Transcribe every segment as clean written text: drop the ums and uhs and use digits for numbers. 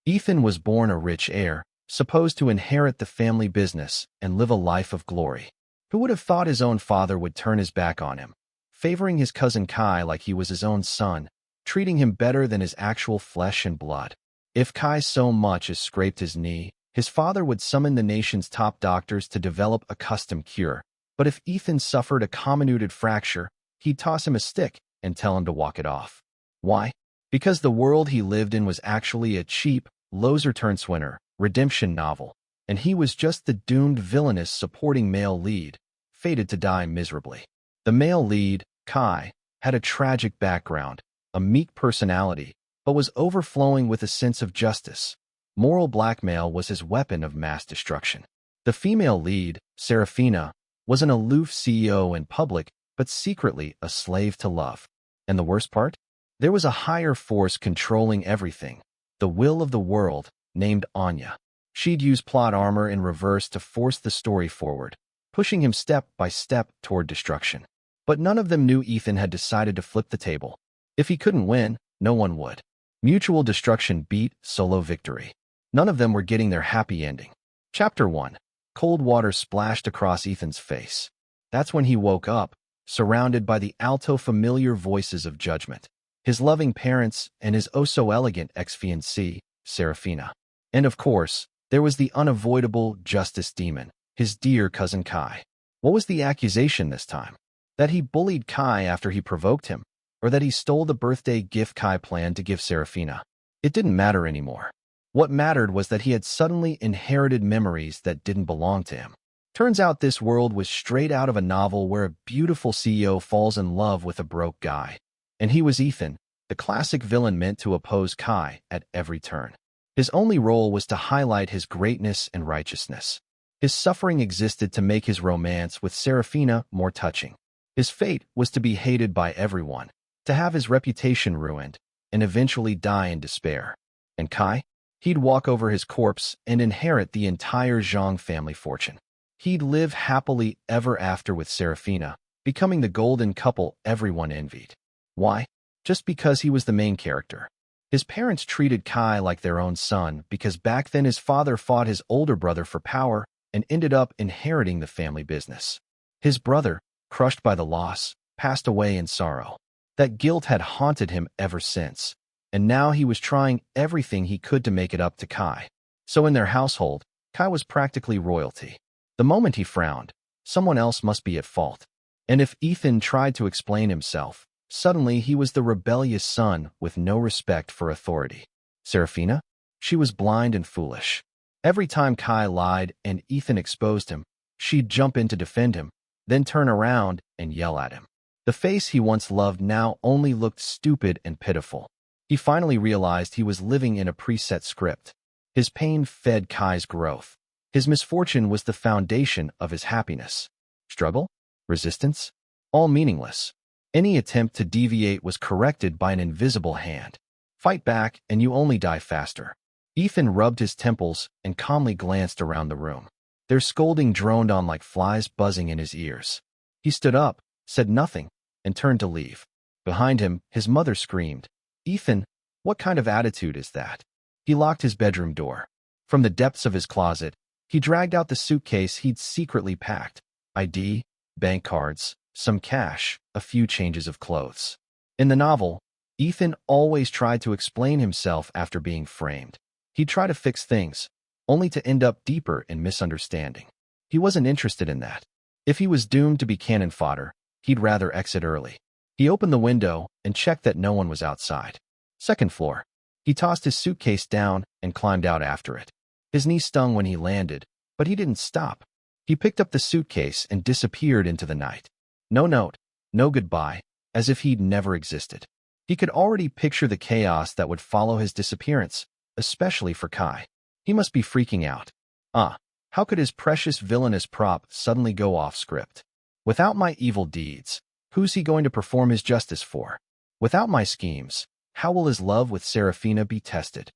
Ethan was born a rich heir, supposed to inherit the family business and live a life of glory. Who would have thought his own father would turn his back on him, favoring his cousin Kai like he was his own son, treating him better than his actual flesh and blood? If Kai so much as scraped his knee, his father would summon the nation's top doctors to develop a custom cure. But if Ethan suffered a comminuted fracture, he'd toss him a stick and tell him to walk it off. Why? Because the world he lived in was actually a cheap, loser-turned-swinner redemption novel, and he was just the doomed villainous supporting male lead, fated to die miserably. The male lead, Kai, had a tragic background, a meek personality, but was overflowing with a sense of justice. Moral blackmail was his weapon of mass destruction. The female lead, Serafina, was an aloof CEO in public, but secretly a slave to love. And the worst part? There was a higher force controlling everything, the will of the world, named Anya. She'd use plot armor in reverse to force the story forward, pushing him step by step toward destruction. But none of them knew Ethan had decided to flip the table. If he couldn't win, no one would. Mutual destruction beat solo victory. None of them were getting their happy ending. Chapter 1. Cold water splashed across Ethan's face. That's when he woke up, surrounded by the alto familiar voices of judgment. His loving parents and his oh-so-elegant ex-fiancée, Serafina. And of course, there was the unavoidable justice demon, his dear cousin Kai. What was the accusation this time? That he bullied Kai after he provoked him, or that he stole the birthday gift Kai planned to give Serafina? It didn't matter anymore. What mattered was that he had suddenly inherited memories that didn't belong to him. Turns out this world was straight out of a novel where a beautiful CEO falls in love with a broke guy. And he was Ethan, the classic villain meant to oppose Kai at every turn. His only role was to highlight his greatness and righteousness. His suffering existed to make his romance with Serafina more touching. His fate was to be hated by everyone, to have his reputation ruined, and eventually die in despair. And Kai? He'd walk over his corpse and inherit the entire Zhang family fortune. He'd live happily ever after with Serafina, becoming the golden couple everyone envied. Why? Just because he was the main character. His parents treated Kai like their own son because back then his father fought his older brother for power and ended up inheriting the family business. His brother, crushed by the loss, passed away in sorrow. That guilt had haunted him ever since, and now he was trying everything he could to make it up to Kai. So in their household, Kai was practically royalty. The moment he frowned, someone else must be at fault. And if Ethan tried to explain himself, suddenly he was the rebellious son with no respect for authority. Serafina? She was blind and foolish. Every time Kai lied and Ethan exposed him, she'd jump in to defend him, then turn around and yell at him. The face he once loved now only looked stupid and pitiful. He finally realized he was living in a preset script. His pain fed Kai's growth. His misfortune was the foundation of his happiness. Struggle? Resistance? All meaningless. Any attempt to deviate was corrected by an invisible hand. Fight back and you only die faster. Ethan rubbed his temples and calmly glanced around the room. Their scolding droned on like flies buzzing in his ears. He stood up, said nothing, and turned to leave. Behind him, his mother screamed, "Ethan, what kind of attitude is that?" He locked his bedroom door. From the depths of his closet, he dragged out the suitcase he'd secretly packed. ID, bank cards, some cash, a few changes of clothes. In the novel, Ethan always tried to explain himself after being framed. He'd try to fix things, only to end up deeper in misunderstanding. He wasn't interested in that. If he was doomed to be cannon fodder, he'd rather exit early. He opened the window and checked that no one was outside. Second floor. He tossed his suitcase down and climbed out after it. His knee stung when he landed, but he didn't stop. He picked up the suitcase and disappeared into the night. No note, no goodbye, as if he'd never existed. He could already picture the chaos that would follow his disappearance, especially for Kai. He must be freaking out. How could his precious villainous prop suddenly go off script? Without my evil deeds, who's he going to perform his justice for? Without my schemes, how will his love with Serafina be tested?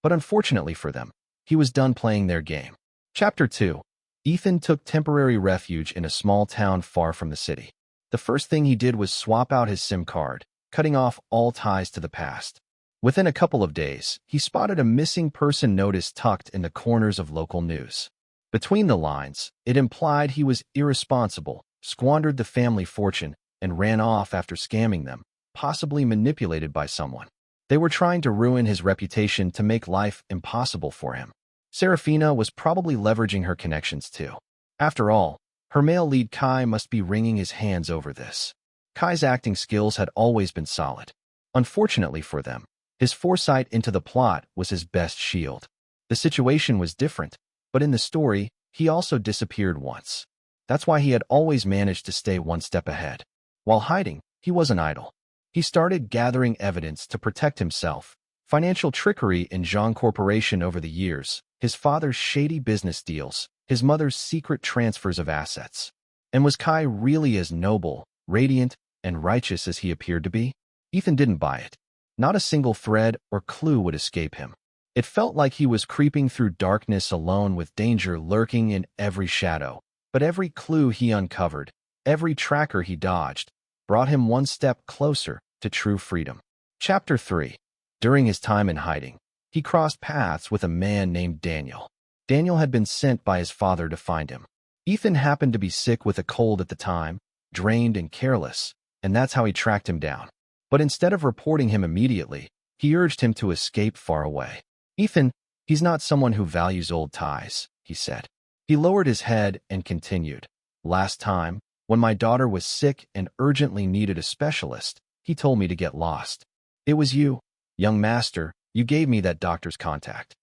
But unfortunately for them, he was done playing their game. Chapter 2. Ethan took temporary refuge in a small town far from the city. The first thing he did was swap out his SIM card, cutting off all ties to the past. Within a couple of days, he spotted a missing person notice tucked in the corners of local news. Between the lines, it implied he was irresponsible, squandered the family fortune, and ran off after scamming them, possibly manipulated by someone. They were trying to ruin his reputation to make life impossible for him. Serafina was probably leveraging her connections too. After all, her male lead Kai must be wringing his hands over this. Kai's acting skills had always been solid. Unfortunately for them, his foresight into the plot was his best shield. The situation was different, but in the story, he also disappeared once. That's why he had always managed to stay one step ahead. While hiding, he wasn't idle. He started gathering evidence to protect himself. Financial trickery in Zhang Corporation over the years, his father's shady business deals, his mother's secret transfers of assets. And was Kai really as noble, radiant, and righteous as he appeared to be? Ethan didn't buy it. Not a single thread or clue would escape him. It felt like he was creeping through darkness alone with danger lurking in every shadow. But every clue he uncovered, every tracker he dodged, brought him one step closer to true freedom. Chapter 3. During his time in hiding, he crossed paths with a man named Daniel. Daniel had been sent by his father to find him. Ethan happened to be sick with a cold at the time, drained and careless, and that's how he tracked him down. But instead of reporting him immediately, he urged him to escape far away. Ethan, he's not someone who values old ties, he said. He lowered his head and continued. Last time, when my daughter was sick and urgently needed a specialist, he told me to get lost. It was you, young master, you gave me that doctor's contact.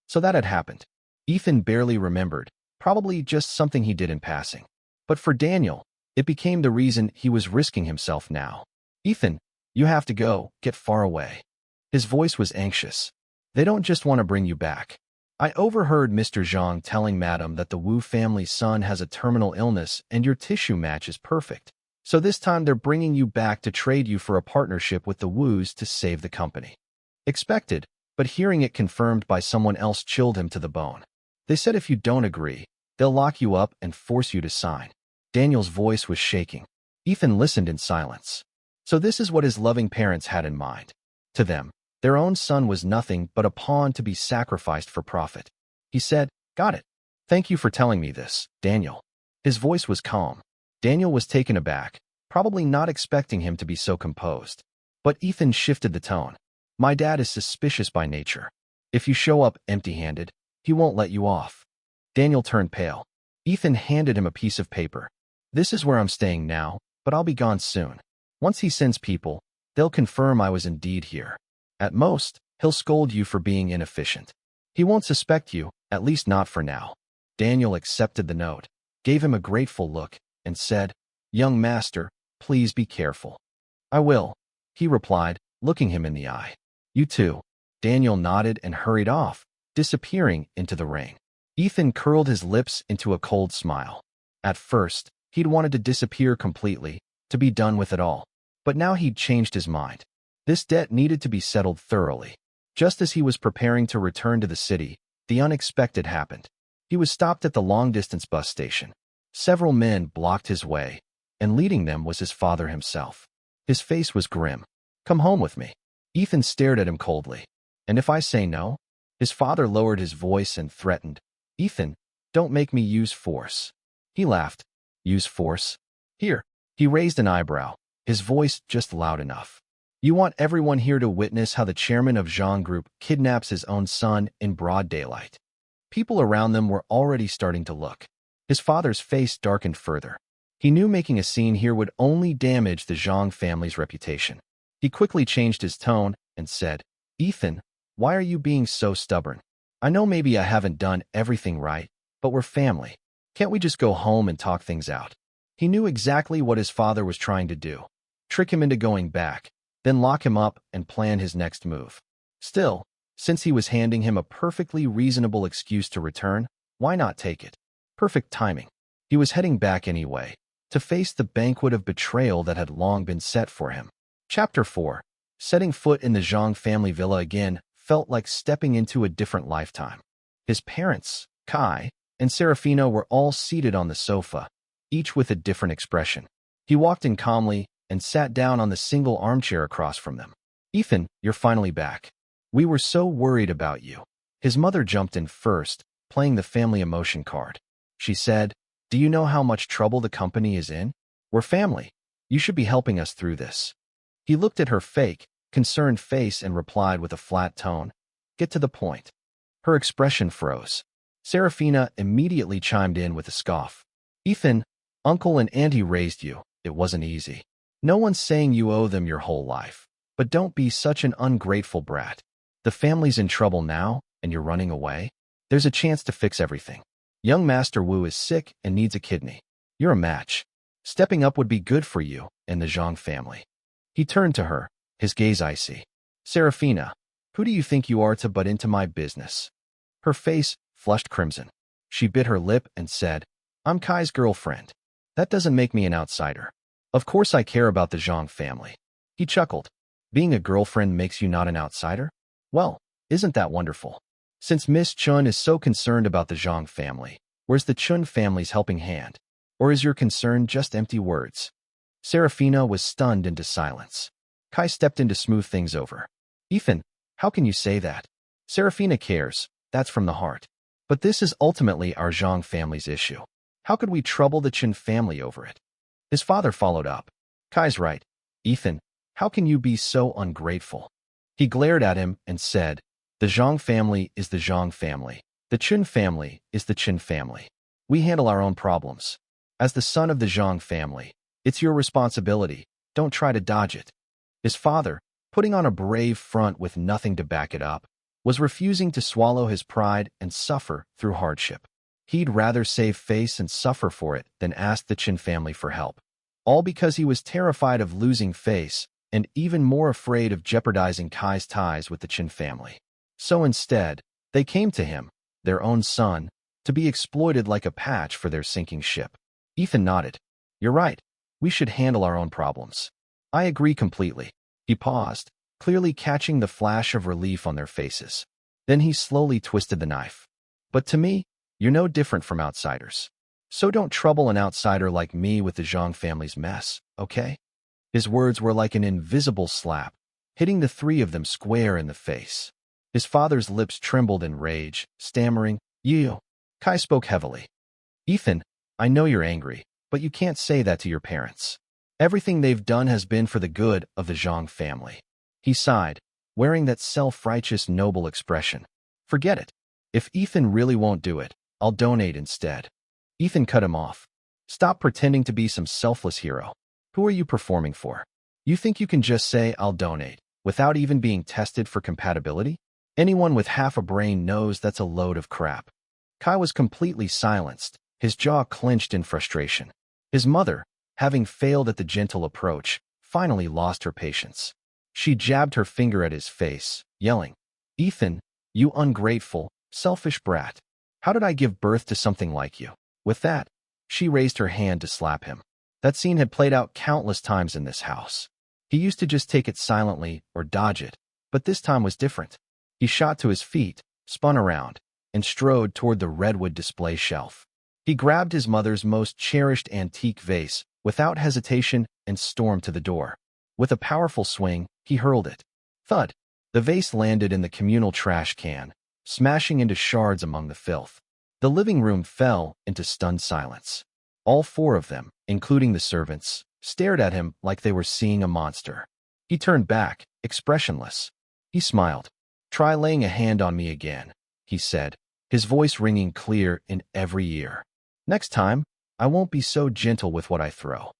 So that had happened. Ethan barely remembered, probably just something he did in passing. But for Daniel, it became the reason he was risking himself now. Ethan, you have to go, get far away. His voice was anxious. They don't just want to bring you back. I overheard Mr. Zhang telling Madam that the Wu family's son has a terminal illness and your tissue match is perfect. So this time they're bringing you back to trade you for a partnership with the Wus to save the company. Expected, but hearing it confirmed by someone else chilled him to the bone. They said if you don't agree, they'll lock you up and force you to sign. Daniel's voice was shaking. Ethan listened in silence. So this is what his loving parents had in mind. To them, their own son was nothing but a pawn to be sacrificed for profit. He said, "Got it. Thank you for telling me this, Daniel." His voice was calm. Daniel was taken aback, probably not expecting him to be so composed. But Ethan shifted the tone. My dad is suspicious by nature. If you show up empty-handed, he won't let you off. Daniel turned pale. Ethan handed him a piece of paper. This is where I'm staying now, but I'll be gone soon. Once he sends people, they'll confirm I was indeed here. At most, he'll scold you for being inefficient. He won't suspect you, at least not for now. Daniel accepted the note, gave him a grateful look, and said, Young master, please be careful. I will, he replied, looking him in the eye. You too. Daniel nodded and hurried off, disappearing into the rain. Ethan curled his lips into a cold smile. At first, he'd wanted to disappear completely, to be done with it all. But now he'd changed his mind. This debt needed to be settled thoroughly. Just as he was preparing to return to the city, the unexpected happened. He was stopped at the long-distance bus station. Several men blocked his way, and leading them was his father himself. His face was grim. Come home with me. Ethan stared at him coldly. And if I say no? His father lowered his voice and threatened. Ethan, don't make me use force. He laughed. Use force? Here. He raised an eyebrow, his voice just loud enough. You want everyone here to witness how the chairman of Zhang Group kidnaps his own son in broad daylight. People around them were already starting to look. His father's face darkened further. He knew making a scene here would only damage the Zhang family's reputation. He quickly changed his tone and said, Ethan, why are you being so stubborn? I know maybe I haven't done everything right, but we're family. Can't we just go home and talk things out? He knew exactly what his father was trying to do. Trick him into going back, then lock him up and plan his next move. Still, since he was handing him a perfectly reasonable excuse to return, why not take it? Perfect timing. He was heading back anyway, to face the banquet of betrayal that had long been set for him. Chapter 4. Setting foot in the Zhang family villa again felt like stepping into a different lifetime. His parents, Kai, and Serafina were all seated on the sofa, each with a different expression. He walked in calmly and sat down on the single armchair across from them. Ethan, you're finally back. We were so worried about you. His mother jumped in first, playing the family emotion card. She said, "Do you know how much trouble the company is in? We're family. You should be helping us through this." He looked at her fake, concerned face and replied with a flat tone, "Get to the point." Her expression froze. Serafina immediately chimed in with a scoff. "Ethan, Uncle and Auntie raised you. It wasn't easy. No one's saying you owe them your whole life. But don't be such an ungrateful brat. The family's in trouble now, and you're running away? There's a chance to fix everything. Young Master Wu is sick and needs a kidney. You're a match. Stepping up would be good for you and the Zhang family." He turned to her, his gaze icy. "Serafina, who do you think you are to butt into my business?" Her face flushed crimson. She bit her lip and said, "I'm Kai's girlfriend. That doesn't make me an outsider. Of course I care about the Zhang family." He chuckled. "Being a girlfriend makes you not an outsider? Well, isn't that wonderful? Since Miss Chun is so concerned about the Zhang family, where's the Chun family's helping hand? Or is your concern just empty words?" Serafina was stunned into silence. Kai stepped in to smooth things over. "Ethan, how can you say that? Serafina cares, that's from the heart. But this is ultimately our Zhang family's issue. How could we trouble the Chun family over it?" His father followed up. "Kai's right. Ethan, how can you be so ungrateful?" He glared at him and said, "The Zhang family is the Zhang family. The Chun family is the Chun family. We handle our own problems. As the son of the Zhang family, it's your responsibility. Don't try to dodge it." His father, putting on a brave front with nothing to back it up, was refusing to swallow his pride and suffer through hardship. He'd rather save face and suffer for it than ask the Chin family for help. All because he was terrified of losing face and even more afraid of jeopardizing Kai's ties with the Chin family. So instead, they came to him, their own son, to be exploited like a patch for their sinking ship. Ethan nodded. "You're right. We should handle our own problems." "I agree completely." He paused, clearly catching the flash of relief on their faces. Then he slowly twisted the knife. "But to me, you're no different from outsiders. So don't trouble an outsider like me with the Zhang family's mess, okay?" His words were like an invisible slap, hitting the three of them square in the face. His father's lips trembled in rage, stammering, "You." Kai spoke heavily. "Ethan, I know you're angry, but you can't say that to your parents. Everything they've done has been for the good of the Zhang family." He sighed, wearing that self-righteous noble expression. "Forget it. If Ethan really won't do it, I'll donate instead." Ethan cut him off. "Stop pretending to be some selfless hero. Who are you performing for? You think you can just say, 'I'll donate,' without even being tested for compatibility? Anyone with half a brain knows that's a load of crap." Kai was completely silenced, his jaw clenched in frustration. His mother, having failed at the gentle approach, finally lost her patience. She jabbed her finger at his face, yelling, "Ethan, you ungrateful, selfish brat. How did I give birth to something like you?" With that, she raised her hand to slap him. That scene had played out countless times in this house. He used to just take it silently or dodge it, but this time was different. He shot to his feet, spun around, and strode toward the redwood display shelf. He grabbed his mother's most cherished antique vase without hesitation and stormed to the door. With a powerful swing, he hurled it. Thud! The vase landed in the communal trash can, smashing into shards among the filth. The living room fell into stunned silence. All four of them, including the servants, stared at him like they were seeing a monster. He turned back, expressionless. He smiled. "Try laying a hand on me again," he said, his voice ringing clear in every ear. "Next time, I won't be so gentle with what I throw."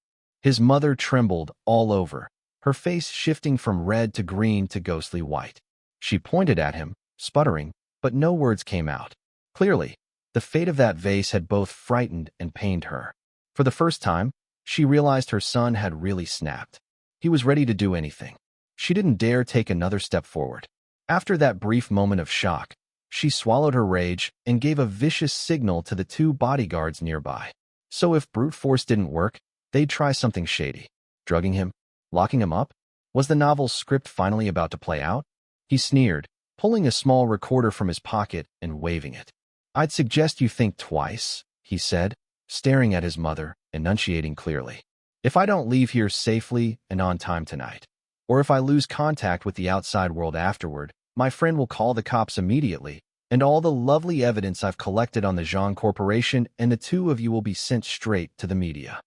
His mother trembled all over, her face shifting from red to green to ghostly white. She pointed at him, sputtering, but no words came out. Clearly, the fate of that vase had both frightened and pained her. For the first time, she realized her son had really snapped. He was ready to do anything. She didn't dare take another step forward. After that brief moment of shock, she swallowed her rage and gave a vicious signal to the two bodyguards nearby. So if brute force didn't work, they'd try something shady. Drugging him? Locking him up? Was the novel's script finally about to play out? He sneered, pulling a small recorder from his pocket and waving it. "I'd suggest you think twice," he said, staring at his mother, enunciating clearly. "If I don't leave here safely and on time tonight, Or if I lose contact with the outside world afterward, my friend will call the cops immediately, and all the lovely evidence I've collected on the Zhang Corporation, and the two of you will be sent straight to the media."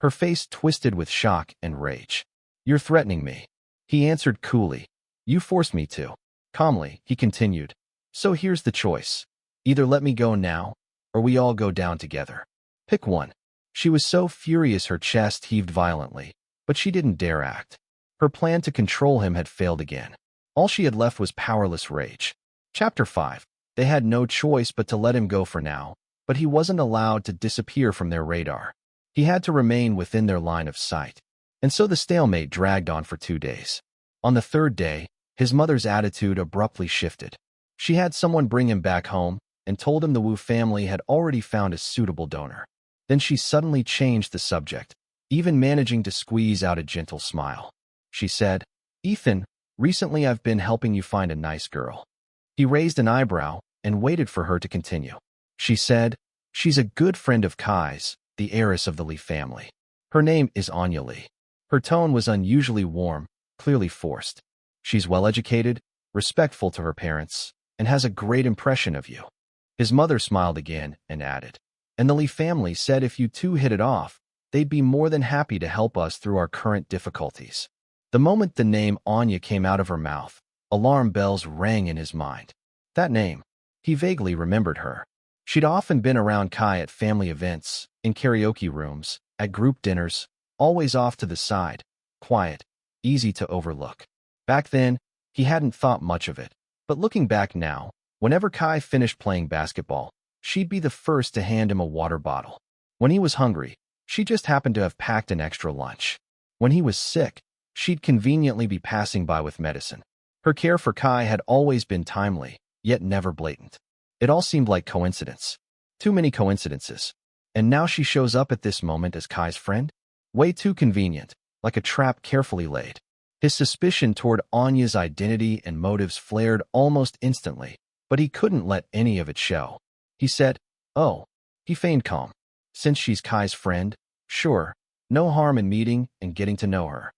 Her face twisted with shock and rage. "You're threatening me." He answered coolly. "You forced me to." Calmly, he continued. "So here's the choice. Either let me go now, or we all go down together. Pick one." She was so furious her chest heaved violently, but she didn't dare act. Her plan to control him had failed again. All she had left was powerless rage. Chapter 5. They had no choice but to let him go for now, but he wasn't allowed to disappear from their radar. He had to remain within their line of sight. And so the stalemate dragged on for 2 days. On the third day, his mother's attitude abruptly shifted. She had someone bring him back home and told him the Wu family had already found a suitable donor. Then she suddenly changed the subject, even managing to squeeze out a gentle smile. She said, "Ethan, recently I've been helping you find a nice girl." He raised an eyebrow and waited for her to continue. She said, "She's a good friend of Kai's, the heiress of the Li family. Her name is Anya Li." Her tone was unusually warm, clearly forced. "She's well-educated, respectful to her parents, and has a great impression of you." His mother smiled again and added, "And the Li family said if you two hit it off, they'd be more than happy to help us through our current difficulties." The moment the name Anya came out of her mouth, alarm bells rang in his mind. That name. He vaguely remembered her. She'd often been around Kai at family events, in karaoke rooms, at group dinners, always off to the side, quiet, easy to overlook. Back then, he hadn't thought much of it. But looking back now, whenever Kai finished playing basketball, she'd be the first to hand him a water bottle. When he was hungry, she just happened to have packed an extra lunch. When he was sick, she'd conveniently be passing by with medicine. Her care for Kai had always been timely, yet never blatant. It all seemed like coincidence. Too many coincidences. And now she shows up at this moment as Kai's friend? Way too convenient, like a trap carefully laid. His suspicion toward Anya's identity and motives flared almost instantly, but he couldn't let any of it show. He said, "Oh." He feigned calm. "Since she's Kai's friend, sure, no harm in meeting and getting to know her."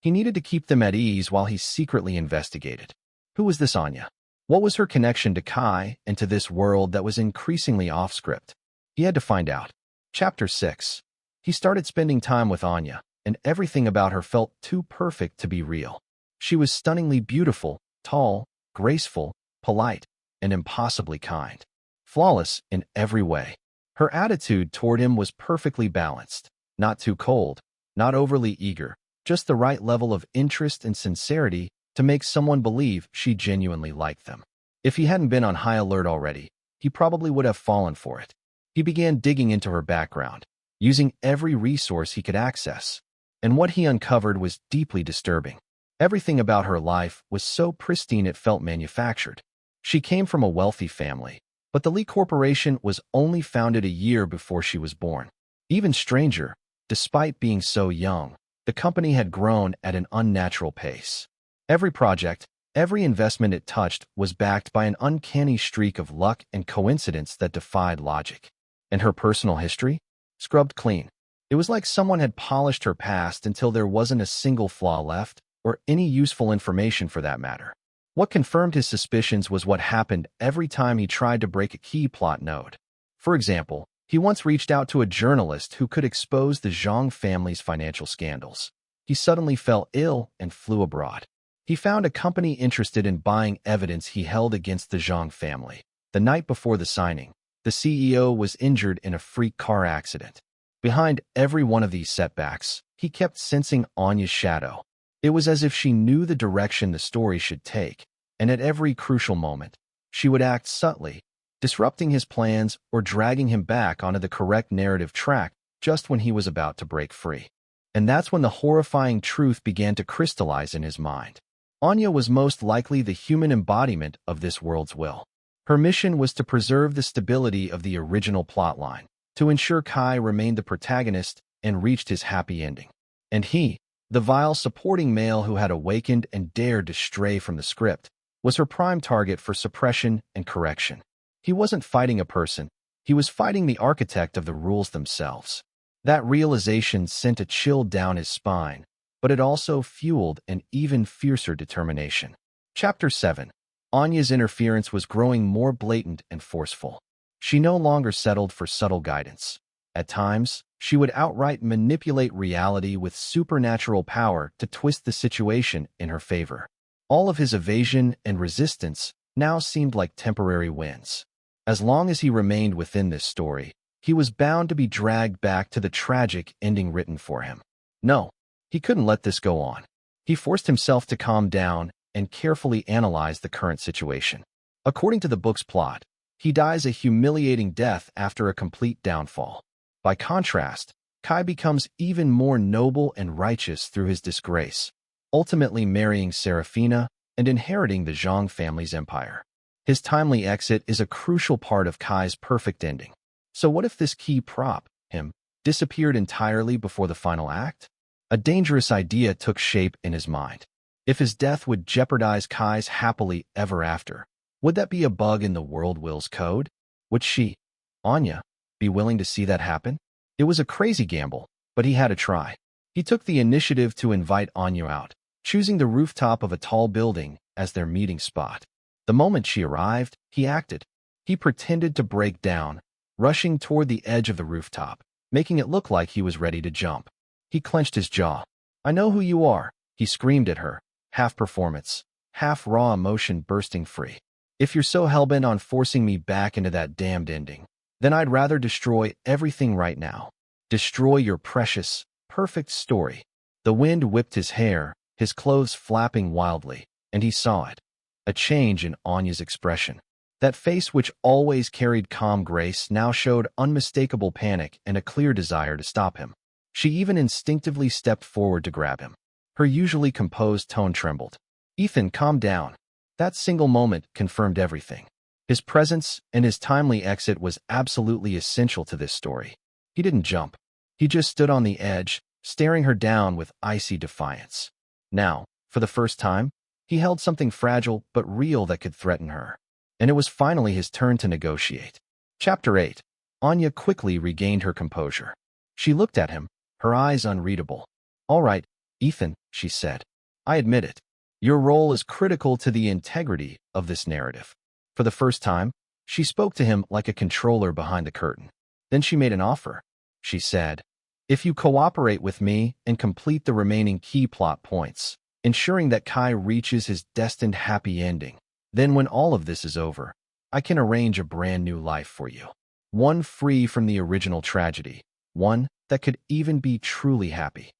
He needed to keep them at ease while he secretly investigated. Who was this Anya? What was her connection to Kai and to this world that was increasingly off-script? He had to find out. Chapter 6. He started spending time with Anya, and everything about her felt too perfect to be real. She was stunningly beautiful, tall, graceful, polite, and impossibly kind. Flawless in every way. Her attitude toward him was perfectly balanced. Not too cold, not overly eager, just the right level of interest and sincerity to make someone believe she genuinely liked them. If he hadn't been on high alert already, he probably would have fallen for it. He began digging into her background, using every resource he could access. And what he uncovered was deeply disturbing. Everything about her life was so pristine it felt manufactured. She came from a wealthy family, but the Li Corporation was only founded a year before she was born. Even stranger, despite being so young, the company had grown at an unnatural pace. Every project, every investment it touched was backed by an uncanny streak of luck and coincidence that defied logic. And her personal history? Scrubbed clean. It was like someone had polished her past until there wasn't a single flaw left, or any useful information for that matter. What confirmed his suspicions was what happened every time he tried to break a key plot node. For example, he once reached out to a journalist who could expose the Zhang family's financial scandals. He suddenly fell ill and flew abroad. He found a company interested in buying evidence he held against the Zhang family. The night before the signing, the CEO was injured in a freak car accident. Behind every one of these setbacks, he kept sensing Anya's shadow. It was as if she knew the direction the story should take, and at every crucial moment, she would act subtly, disrupting his plans or dragging him back onto the correct narrative track just when he was about to break free. And that's when the horrifying truth began to crystallize in his mind. Anya was most likely the human embodiment of this world's will. Her mission was to preserve the stability of the original plotline, to ensure Kai remained the protagonist and reached his happy ending. And he, the vile supporting male who had awakened and dared to stray from the script, was her prime target for suppression and correction. He wasn't fighting a person, he was fighting the architect of the rules themselves. That realization sent a chill down his spine, but it also fueled an even fiercer determination. Chapter 7. Anya's interference was growing more blatant and forceful. She no longer settled for subtle guidance. At times, she would outright manipulate reality with supernatural power to twist the situation in her favor. All of his evasion and resistance now seemed like temporary wins. As long as he remained within this story, he was bound to be dragged back to the tragic ending written for him. No, he couldn't let this go on. He forced himself to calm down and carefully analyze the current situation. According to the book's plot, he dies a humiliating death after a complete downfall. By contrast, Kai becomes even more noble and righteous through his disgrace, ultimately marrying Serafina and inheriting the Zhang family's empire. His timely exit is a crucial part of Kai's perfect ending. So what if this key prop, him, disappeared entirely before the final act? A dangerous idea took shape in his mind. If his death would jeopardize Kai's happily ever after, would that be a bug in the world will's code? Would she, Anya, be willing to see that happen? It was a crazy gamble, but he had to try. He took the initiative to invite Anya out, choosing the rooftop of a tall building as their meeting spot. The moment she arrived, he acted. He pretended to break down, rushing toward the edge of the rooftop, making it look like he was ready to jump. He clenched his jaw. "I know who you are," he screamed at her, half performance, half raw emotion bursting free. "If you're so hellbent on forcing me back into that damned ending, then I'd rather destroy everything right now. Destroy your precious, perfect story." The wind whipped his hair, his clothes flapping wildly, and he saw it. A change in Anya's expression. That face which always carried calm grace now showed unmistakable panic and a clear desire to stop him. She even instinctively stepped forward to grab him. Her usually composed tone trembled. "Ethan, calm down." That single moment confirmed everything. His presence and his timely exit was absolutely essential to this story. He didn't jump. He just stood on the edge, staring her down with icy defiance. Now, for the first time, he held something fragile but real that could threaten her. And it was finally his turn to negotiate. Chapter 8. Anya quickly regained her composure. She looked at him, her eyes unreadable. "All right, Ethan," she said. "I admit it. Your role is critical to the integrity of this narrative." For the first time, she spoke to him like a controller behind the curtain. Then she made an offer. She said, "If you cooperate with me and complete the remaining key plot points, ensuring that Kai reaches his destined happy ending, then when all of this is over, I can arrange a brand new life for you. One free from the original tragedy, one that could even be truly happy."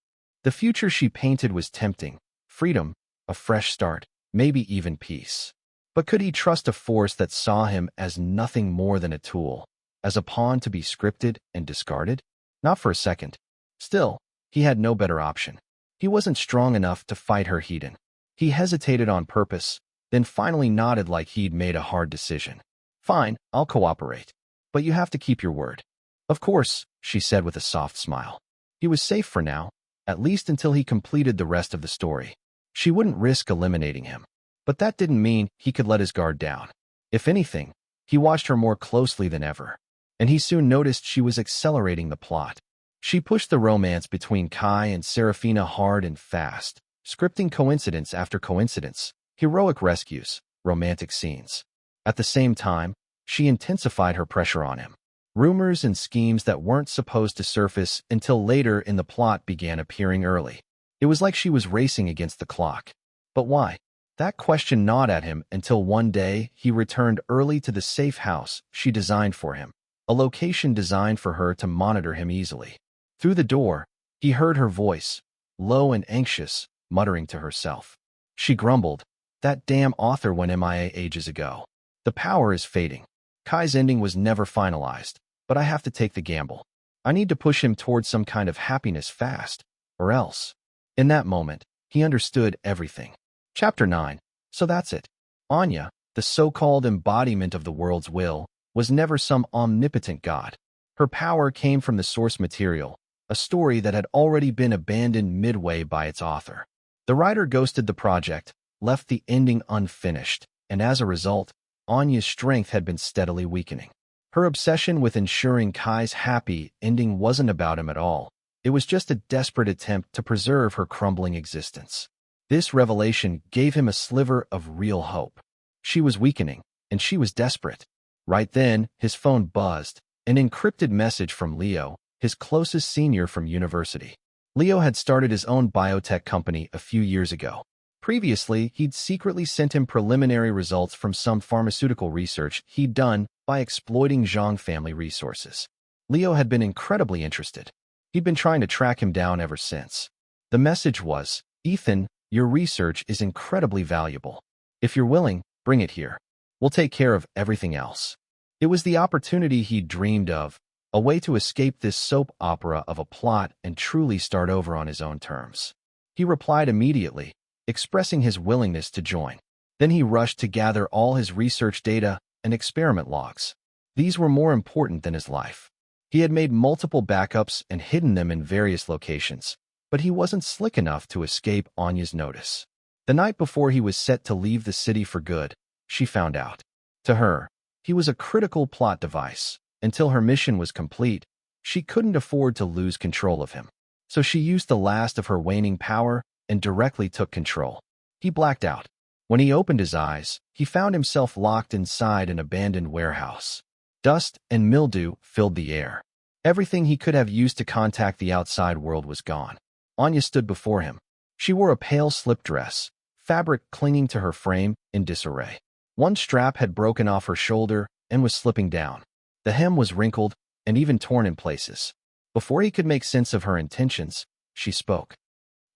The future she painted was tempting. Freedom, a fresh start, maybe even peace. But could he trust a force that saw him as nothing more than a tool, as a pawn to be scripted and discarded? Not for a second. Still, he had no better option. He wasn't strong enough to fight her heathen. He hesitated on purpose, then finally nodded like he'd made a hard decision. "Fine, I'll cooperate. But you have to keep your word." "Of course," she said with a soft smile. He was safe for now, at least until he completed the rest of the story. She wouldn't risk eliminating him. But that didn't mean he could let his guard down. If anything, he watched her more closely than ever. And he soon noticed she was accelerating the plot. She pushed the romance between Kai and Serafina hard and fast, scripting coincidence after coincidence, heroic rescues, romantic scenes. At the same time, she intensified her pressure on him. Rumors and schemes that weren't supposed to surface until later in the plot began appearing early. It was like she was racing against the clock. But why? That question gnawed at him until one day he returned early to the safe house she designed for him, a location designed for her to monitor him easily. Through the door, he heard her voice, low and anxious, muttering to herself. She grumbled, "That damn author went MIA ages ago. The power is fading. Kai's ending was never finalized, but I have to take the gamble. I need to push him towards some kind of happiness fast, or else." In that moment, he understood everything. Chapter 9. So that's it. Anya, the so-called embodiment of the world's will, was never some omnipotent god. Her power came from the source material, a story that had already been abandoned midway by its author. The writer ghosted the project, left the ending unfinished, and as a result, Anya's strength had been steadily weakening. Her obsession with ensuring Kai's happy ending wasn't about him at all. It was just a desperate attempt to preserve her crumbling existence. This revelation gave him a sliver of real hope. She was weakening, and she was desperate. Right then, his phone buzzed, an encrypted message from Leo, his closest senior from university. Leo had started his own biotech company a few years ago. Previously, he'd secretly sent him preliminary results from some pharmaceutical research he'd done by exploiting Zhang family resources. Leo had been incredibly interested. He'd been trying to track him down ever since. The message was, "Ethan, your research is incredibly valuable. If you're willing, bring it here. We'll take care of everything else." It was the opportunity he'd dreamed of, a way to escape this soap opera of a plot and truly start over on his own terms. He replied immediately, expressing his willingness to join. Then he rushed to gather all his research data and experiment logs. These were more important than his life. He had made multiple backups and hidden them in various locations, but he wasn't slick enough to escape Anya's notice. The night before he was set to leave the city for good, she found out. To her, he was a critical plot device. Until her mission was complete, she couldn't afford to lose control of him. So she used the last of her waning power and directly took control. He blacked out. When he opened his eyes, he found himself locked inside an abandoned warehouse. Dust and mildew filled the air. Everything he could have used to contact the outside world was gone. Anya stood before him. She wore a pale slip dress, fabric clinging to her frame in disarray. One strap had broken off her shoulder and was slipping down. The hem was wrinkled and even torn in places. Before he could make sense of her intentions, she spoke.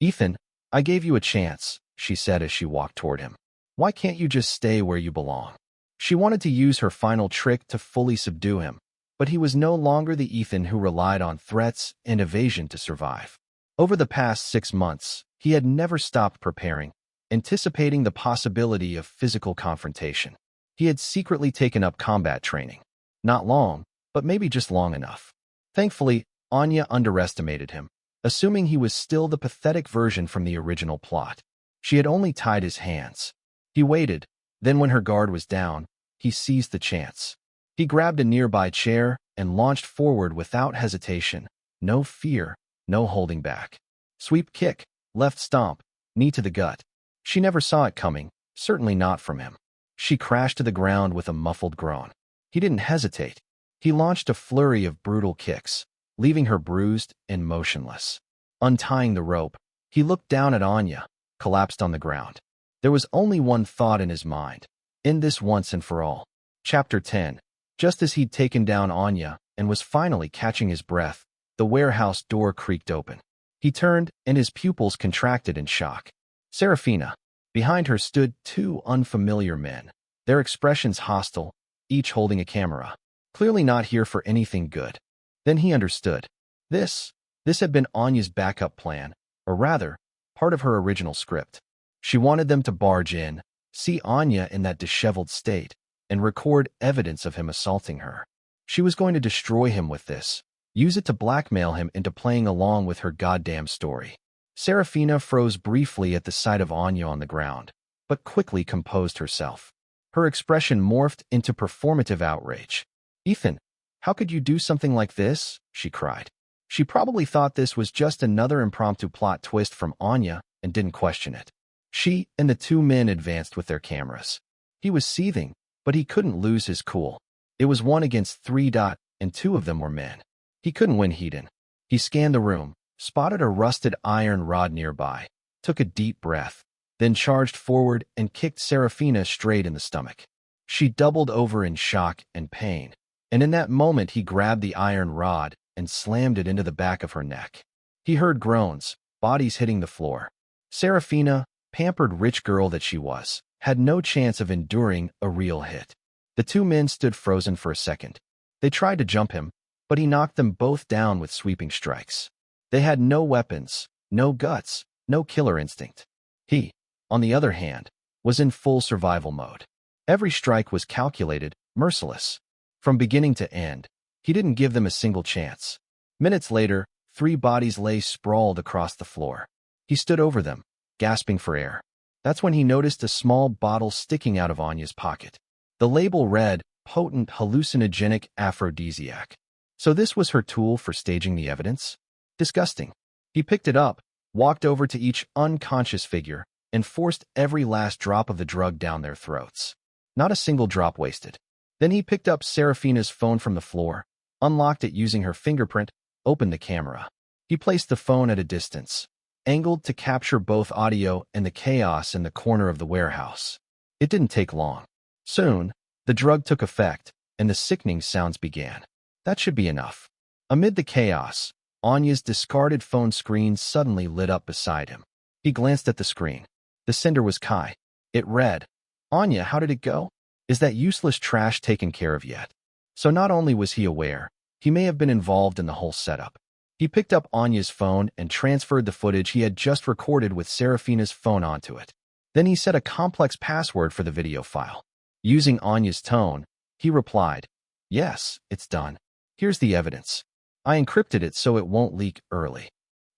"Ethan, I gave you a chance," she said as she walked toward him. "Why can't you just stay where you belong?" She wanted to use her final trick to fully subdue him, but he was no longer the Ethan who relied on threats and evasion to survive. Over the past 6 months, he had never stopped preparing, anticipating the possibility of physical confrontation. He had secretly taken up combat training. Not long, but maybe just long enough. Thankfully, Anya underestimated him, assuming he was still the pathetic version from the original plot. She had only tied his hands. He waited. Then when her guard was down, he seized the chance. He grabbed a nearby chair and launched forward without hesitation. No fear, no holding back. Sweep kick, left stomp, knee to the gut. She never saw it coming, certainly not from him. She crashed to the ground with a muffled groan. He didn't hesitate. He launched a flurry of brutal kicks, leaving her bruised and motionless. Untying the rope, he looked down at Anya, collapsed on the ground. There was only one thought in his mind. End this once and for all. Chapter 10. Just as he'd taken down Anya and was finally catching his breath, the warehouse door creaked open. He turned, and his pupils contracted in shock. Serafina. Behind her stood 2 unfamiliar men, their expressions hostile, each holding a camera. Clearly not here for anything good. Then he understood. This had been Anya's backup plan, or rather, part of her original script. She wanted them to barge in, see Anya in that disheveled state, and record evidence of him assaulting her. She was going to destroy him with this, use it to blackmail him into playing along with her goddamn story. Serafina froze briefly at the sight of Anya on the ground, but quickly composed herself. Her expression morphed into performative outrage. "Ethan, how could you do something like this?" she cried. She probably thought this was just another impromptu plot twist from Anya and didn't question it. She and the 2 men advanced with their cameras. He was seething, but he couldn't lose his cool. It was 1 against 3, and 2 of them were men. He couldn't win heat-in. He scanned the room, spotted a rusted iron rod nearby, took a deep breath, then charged forward and kicked Serafina straight in the stomach. She doubled over in shock and pain, and in that moment he grabbed the iron rod and slammed it into the back of her neck. He heard groans, bodies hitting the floor. Serafina, pampered rich girl that she was, had no chance of enduring a real hit. The 2 men stood frozen for a second. They tried to jump him, but he knocked them both down with sweeping strikes. They had no weapons, no guts, no killer instinct. He, on the other hand, was in full survival mode. Every strike was calculated, merciless. From beginning to end, he didn't give them a single chance. Minutes later, 3 bodies lay sprawled across the floor. He stood over them, gasping for air. That's when he noticed a small bottle sticking out of Anya's pocket. The label read, "Potent hallucinogenic aphrodisiac." So this was her tool for staging the evidence? Disgusting. He picked it up, walked over to each unconscious figure, and forced every last drop of the drug down their throats. Not a single drop wasted. Then he picked up Serafina's phone from the floor, unlocked it using her fingerprint, opened the camera. He placed the phone at a distance, angled to capture both audio and the chaos in the corner of the warehouse. It didn't take long. Soon, the drug took effect, and the sickening sounds began. That should be enough. Amid the chaos, Anya's discarded phone screen suddenly lit up beside him. He glanced at the screen. The sender was Kai. It read, "Anya, how did it go? Is that useless trash taken care of yet?" So not only was he aware, he may have been involved in the whole setup. He picked up Anya's phone and transferred the footage he had just recorded with Serafina's phone onto it. Then he set a complex password for the video file. Using Anya's tone, he replied, "Yes, it's done. Here's the evidence. I encrypted it so it won't leak early."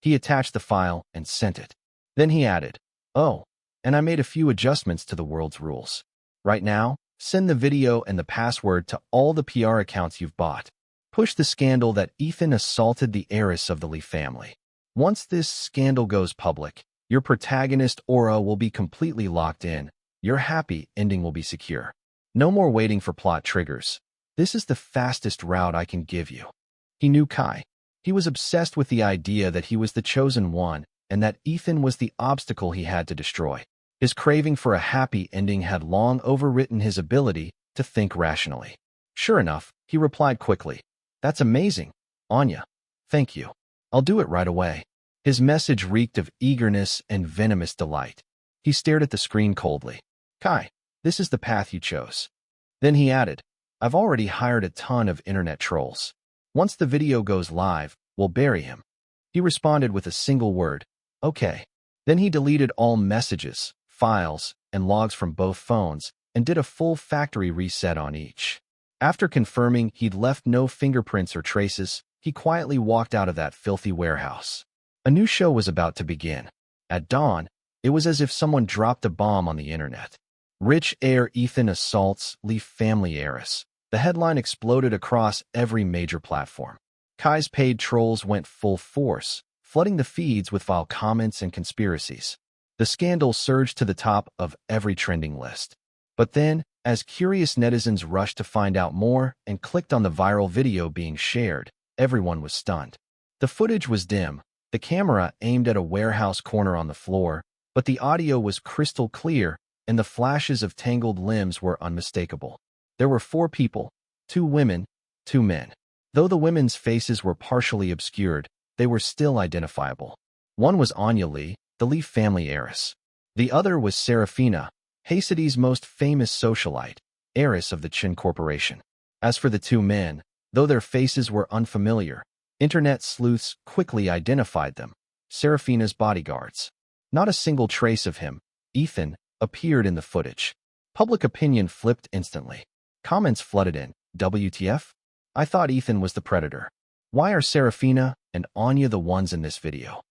He attached the file and sent it. Then he added, "Oh, and I made a few adjustments to the world's rules. Right now, send the video and the password to all the PR accounts you've bought. Push the scandal that Ethan assaulted the heiress of the Lee family. Once this scandal goes public, your protagonist aura will be completely locked in. Your happy ending will be secure. No more waiting for plot triggers. This is the fastest route I can give you." He knew Kai. He was obsessed with the idea that he was the chosen one and that Ethan was the obstacle he had to destroy. His craving for a happy ending had long overwritten his ability to think rationally. Sure enough, he replied quickly, "That's amazing, Anya. Thank you. I'll do it right away." His message reeked of eagerness and venomous delight. He stared at the screen coldly. "Kai, this is the path you chose." Then he added, "I've already hired a ton of internet trolls. Once the video goes live, we'll bury him." He responded with a single word, "Okay." Then he deleted all messages, files, and logs from both phones and did a full factory reset on each. After confirming he'd left no fingerprints or traces, he quietly walked out of that filthy warehouse. A new show was about to begin. At dawn, it was as if someone dropped a bomb on the internet. Rich heir Ethan assaults Lee family heiress. The headline exploded across every major platform. Kai's paid trolls went full force, flooding the feeds with vile comments and conspiracies. The scandal surged to the top of every trending list. But then, as curious netizens rushed to find out more and clicked on the viral video being shared, everyone was stunned. The footage was dim, the camera aimed at a warehouse corner on the floor, but the audio was crystal clear and the flashes of tangled limbs were unmistakable. There were 4 people, 2 women, 2 men. Though the women's faces were partially obscured, they were still identifiable. One was Anya Lee, the Lee family heiress. The other was Serafina, Haycity's most famous socialite, heiress of the Chin Corporation. As for the 2 men, though their faces were unfamiliar, internet sleuths quickly identified them, Serafina's bodyguards. Not a single trace of him, Ethan, appeared in the footage. Public opinion flipped instantly. Comments flooded in. WTF? I thought Ethan was the predator. Why are Serafina and Anya the ones in this video?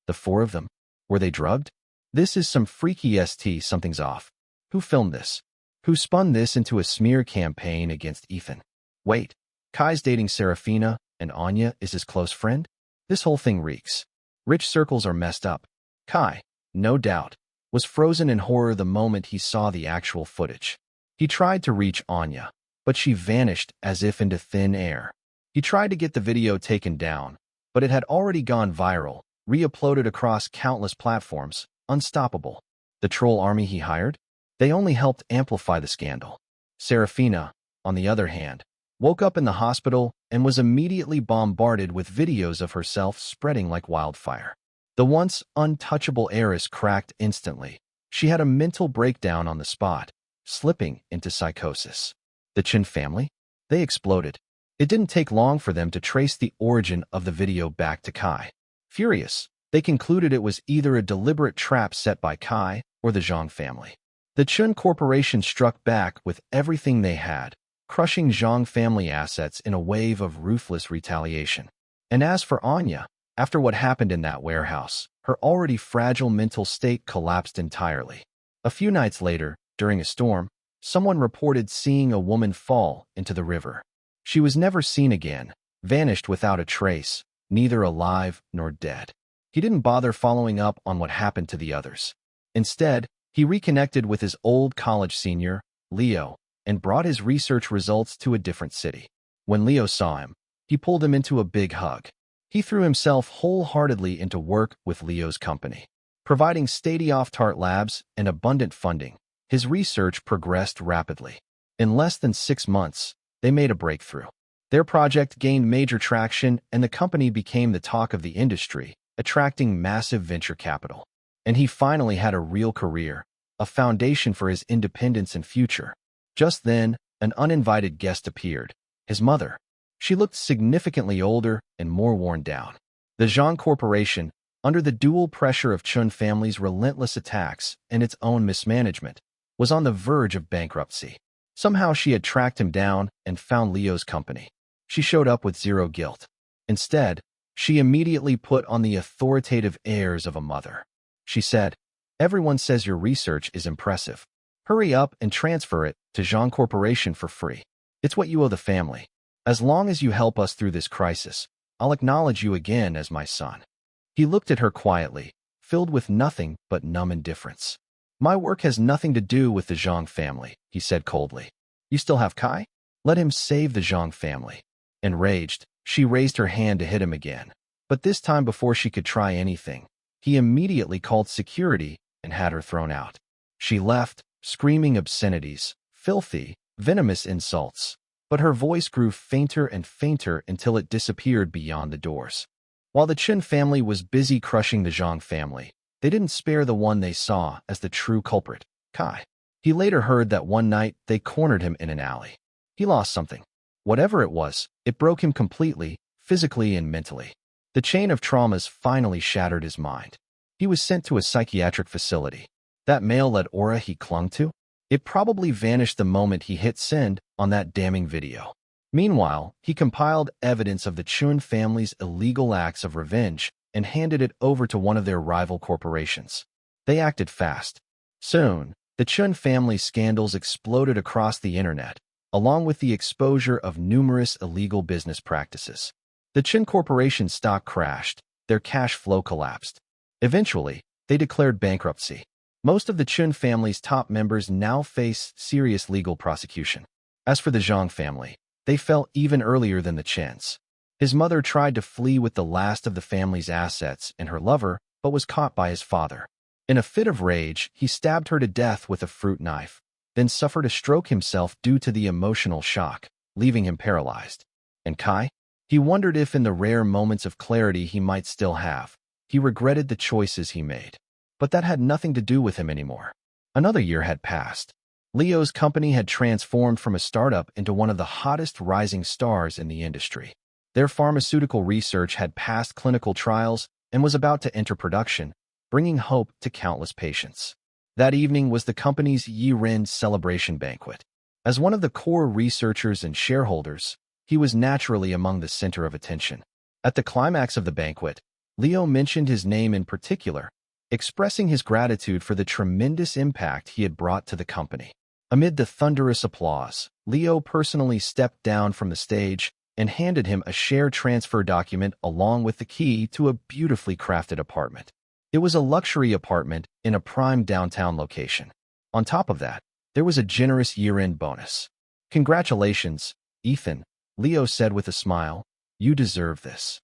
The 4 of them? Were they drugged? This is some freaky something's off. Who filmed this? Who spun this into a smear campaign against Ethan? Wait, Kai's dating Serafina and Anya is his close friend? This whole thing reeks. Rich circles are messed up. Kai, no doubt, was frozen in horror the moment he saw the actual footage. He tried to reach Anya, but she vanished as if into thin air. He tried to get the video taken down, but it had already gone viral, re-uploaded across countless platforms, unstoppable. The troll army he hired? They only helped amplify the scandal. Serafina, on the other hand, woke up in the hospital and was immediately bombarded with videos of herself spreading like wildfire. The once untouchable heiress cracked instantly. She had a mental breakdown on the spot, slipping into psychosis. The Chin family? They exploded. It didn't take long for them to trace the origin of the video back to Kai. Furious, they concluded it was either a deliberate trap set by Kai or the Zhang family. The Chun Corporation struck back with everything they had, crushing Zhang family assets in a wave of ruthless retaliation. And as for Anya, after what happened in that warehouse, her already fragile mental state collapsed entirely. A few nights later, during a storm, someone reported seeing a woman fall into the river. She was never seen again, vanished without a trace, neither alive nor dead. He didn't bother following up on what happened to the others. Instead, he reconnected with his old college senior, Leo, and brought his research results to a different city. When Leo saw him, he pulled him into a big hug. He threw himself wholeheartedly into work with Leo's company. Providing state-of-the-art labs and abundant funding, his research progressed rapidly. In less than 6 months, they made a breakthrough. Their project gained major traction, and the company became the talk of the industry, attracting massive venture capital. And he finally had a real career, a foundation for his independence and future. Just then, an uninvited guest appeared, his mother. She looked significantly older and more worn down. The Zhang Corporation, under the dual pressure of Chun family's relentless attacks and its own mismanagement, was on the verge of bankruptcy. Somehow she had tracked him down and found Leo's company. She showed up with zero guilt. Instead, she immediately put on the authoritative airs of a mother. She said, "Everyone says your research is impressive. Hurry up and transfer it to Zhang Corporation for free. It's what you owe the family. As long as you help us through this crisis, I'll acknowledge you again as my son." He looked at her quietly, filled with nothing but numb indifference. "My work has nothing to do with the Zhang family," he said coldly. "You still have Kai? Let him save the Zhang family." Enraged, she raised her hand to hit him again. But this time, before she could try anything, he immediately called security and had her thrown out. She left, screaming obscenities, filthy, venomous insults. But her voice grew fainter and fainter until it disappeared beyond the doors. While the Chen family was busy crushing the Zhang family, they didn't spare the one they saw as the true culprit, Kai. He later heard that one night they cornered him in an alley. He lost something. Whatever it was, it broke him completely, physically and mentally. The chain of traumas finally shattered his mind. He was sent to a psychiatric facility. That male-led aura he clung to? It probably vanished the moment he hit send on that damning video. Meanwhile, he compiled evidence of the Chun family's illegal acts of revenge and handed it over to one of their rival corporations. They acted fast. Soon, the Chun family scandals exploded across the internet, along with the exposure of numerous illegal business practices. The Chun Corporation stock crashed, their cash flow collapsed. Eventually, they declared bankruptcy. Most of the Chun family's top members now face serious legal prosecution. As for the Zhang family, they fell even earlier than the Chens. His mother tried to flee with the last of the family's assets and her lover, but was caught by his father. In a fit of rage, he stabbed her to death with a fruit knife, then suffered a stroke himself due to the emotional shock, leaving him paralyzed. And Kai? He wondered if in the rare moments of clarity he might still have, he regretted the choices he made. But that had nothing to do with him anymore. Another year had passed. Leo's company had transformed from a startup into one of the hottest rising stars in the industry. Their pharmaceutical research had passed clinical trials and was about to enter production, bringing hope to countless patients. That evening was the company's year-end celebration banquet. As one of the core researchers and shareholders, he was naturally among the center of attention. At the climax of the banquet, Leo mentioned his name in particular, expressing his gratitude for the tremendous impact he had brought to the company. Amid the thunderous applause, Leo personally stepped down from the stage and handed him a share transfer document along with the key to a beautifully crafted apartment. It was a luxury apartment in a prime downtown location. On top of that, there was a generous year-end bonus. "Congratulations, Ethan," Leo said with a smile. "You deserve this."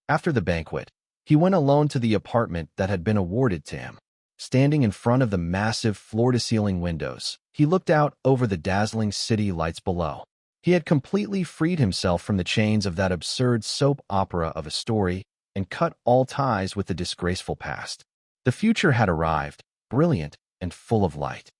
After the banquet, he went alone to the apartment that had been awarded to him. Standing in front of the massive floor-to-ceiling windows, he looked out over the dazzling city lights below. He had completely freed himself from the chains of that absurd soap opera of a story and cut all ties with the disgraceful past. The future had arrived, brilliant and full of light.